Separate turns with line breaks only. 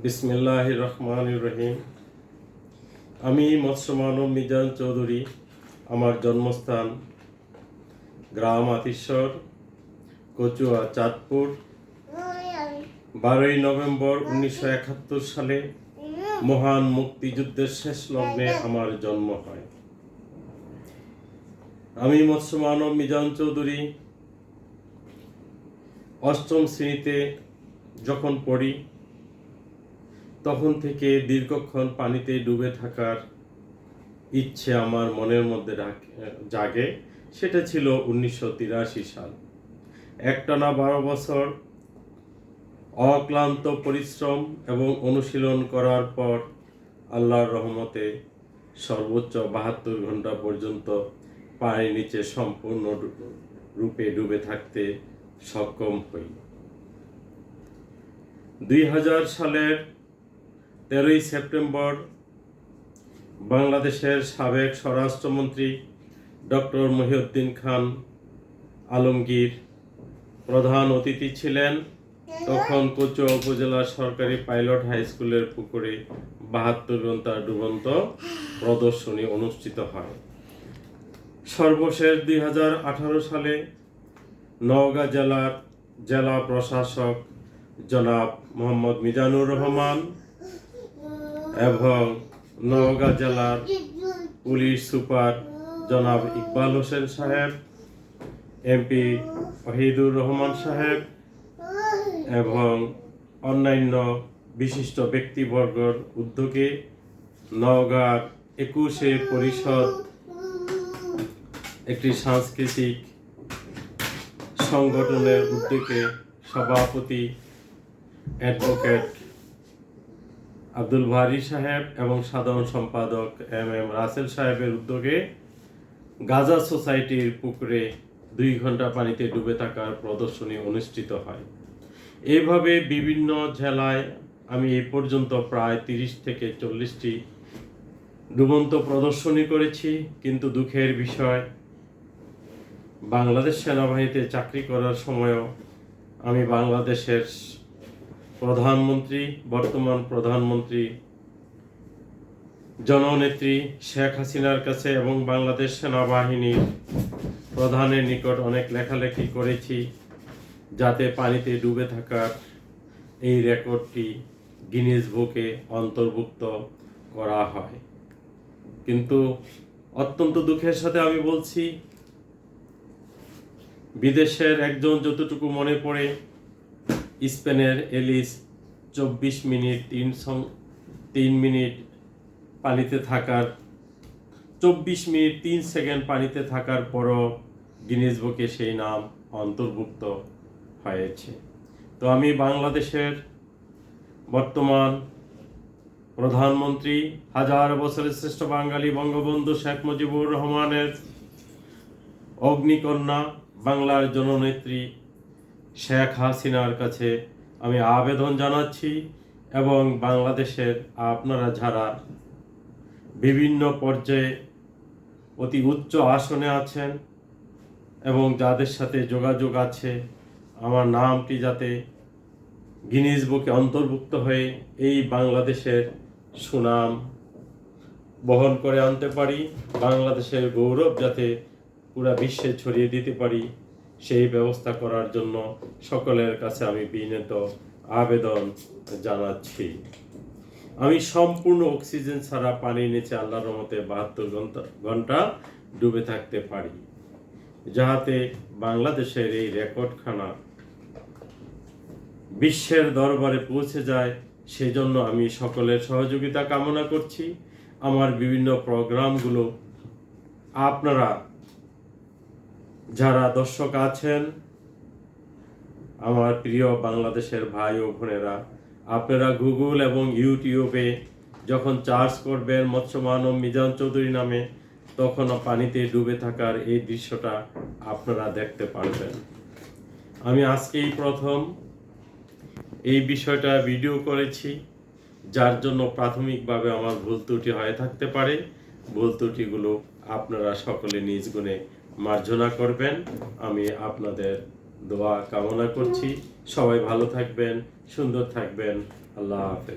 বিসমিল্লাহির রহমানির রহিম। আমি মৎস্য মানব মিজান চৌধুরী। আমার জন্মস্থান গ্রাম আতিশ্বর, কচুয়া, চাঁদপুর। 12ই নভেম্বর 1971 সালে মহান মুক্তিযুদ্ধের শেষ লগ্নে আমার জন্ম হয়। আমি মৎস্য মানব মিজান চৌধুরী 8ম শ্রেণীতে যখন পড়ি, তখন থেকে দীর্ঘক্ষণ পানিতে ডুবে থাকার ইচ্ছে আমার মনের মধ্যে জাগে। সেটা ছিল 1983 সাল। একটানা 12 বছর অক্লান্ত পরিশ্রম এবং অনুশীলন করার পর আল্লাহর রহমতে সর্বোচ্চ 72 ঘন্টা পর্যন্ত পানির নিচে সম্পূর্ণ রূপে ডুবে থাকতে সক্ষম হই। 2000 সালের 13ই সেপ্টেম্বর বাংলাদেশের সাবেক স্বরাষ্ট্রমন্ত্রী ডক্টর মহিউদ্দিন খান আলমগীর প্রধান অতিথি ছিলেন। তখন কচুয়া উপজেলা সরকারি পাইলট হাই স্কুলের পুকুরে 72 ঘন্টা ডুবন্ত প্রদর্শনী অনুষ্ঠিত হয়। সর্বশেষ 2018 সালে নওগাঁ জেলার জেলা প্রশাসক জনাব মোহাম্মদ মিজানুর রহমান এবং নওগাঁ জেলার পুলিশ সুপার জনাব ইকবাল হোসেন সাহেব, এমপি ওহিদুর রহমান সাহেব এবং অন্যান্য বিশিষ্ট ব্যক্তিবর্গর উদ্যোগে নওগাঁর 21 পরিষদ একটি সাংস্কৃতিক সংগঠনের উদ্যোগে সভাপতি অ্যাডভোকেট আব্দুল ভারী সাহেব এবং সাধারণ সম্পাদক এম রাসেল সাহেবের উদ্যোগে গাজা সোসাইটির পুকুরে 2 ঘন্টা পানিতে ডুবে থাকার প্রদর্শনী অনুষ্ঠিত হয়। এইভাবে বিভিন্ন জেলায় আমি এই পর্যন্ত প্রায় 30 থেকে 40টি ডুবন্ত প্রদর্শনী করেছি। কিন্তু দুঃখের বিষয়, বাংলাদেশ সেনাবাহিনীতে চাকরি করার সময়ও আমি বাংলাদেশের প্রধানমন্ত্রী, বর্তমান প্রধানমন্ত্রী জননেত্রী শেখ হাসিনার কাছে এবং বাংলাদেশ সেনাবাহিনীর প্রধানের নিকট অনেক লেখালেখি করেছি, যাতে পানিতে ডুবে থাকার এই রেকর্ডটি গিনেস বুকে অন্তর্ভুক্ত করা হয়। কিন্তু অত্যন্ত দুঃখের সাথে আমি বলছি, বিদেশের একজন যতটুকু মনে পড়ে, স্পেনের এলিস 24 মিনিট 3 মিনিট পানিতে থাকার 24 মিনিট 3 সেকেন্ড পানিতে থাকার পরও গিনেস বুকে সেই নাম অন্তর্ভুক্ত হয়েছে। তো আমি বাংলাদেশের বর্তমান প্রধানমন্ত্রী, হাজার বছরের শ্রেষ্ঠ বাঙালি বঙ্গবন্ধু শেখ মুজিবুর রহমানের অগ্নিকন্যা বাংলার জননেত্রী শেখ হাসিনার কাছে আমি আবেদন জানাচ্ছি এবং বাংলাদেশের আপনারা যারা বিভিন্ন পর্যায়ে অতি উচ্চ আসনে আছেন এবং যাদের সাথে যোগাযোগ আছে, আমার নামটি যাতে গিনেস বুকে অন্তর্ভুক্ত হয়ে এই বাংলাদেশের সুনাম বহন করে আনতে পারি, বাংলাদেশের গৌরব যাতে পুরা বিশ্বে ছড়িয়ে দিতে পারি, সেই ব্যবস্থা করার জন্য সকলের কাছে আমি বিনীত আবেদন জানাচ্ছি। আমি সম্পূর্ণ অক্সিজেন ছাড়া পানির নিচে আল্লাহর রহমতে 72 ঘন্টা ডুবে থাকতে পারি, যাতে বাংলাদেশের এই রেকর্ডখানা বিশ্বের দরবারে পৌঁছে যায়। সেজন্য আমি সকলের সহযোগিতা কামনা করছি। আমার বিভিন্ন প্রোগ্রামগুলো আপনারা যারা দর্শক আছেন, আমার প্রিয় বাংলাদেশের ভাই ও বোনেরা, আপনারা গুগল এবং ইউটিউবে যখন সার্চ করবেন মৎস্য মানব মিজান চৌধুরী নামে, তখন পানিতে ডুবে থাকার এই দৃশ্যটা আপনারা দেখতে পারবেন। আমি আজকেই প্রথম এই বিষয়টা ভিডিও করেছি, যার জন্য প্রাথমিকভাবে আমার ভুল ত্রুটি হয়ে থাকতে পারে। ভুল ত্রুটিগুলো আপনারা সকলে নিজ গুণে মার্জনা করবেন। আমি আপনাদের দোয়া কামনা করছি। সবাই ভালো থাকবেন, সুন্দর থাকবেন। আল্লাহ হাফেজ।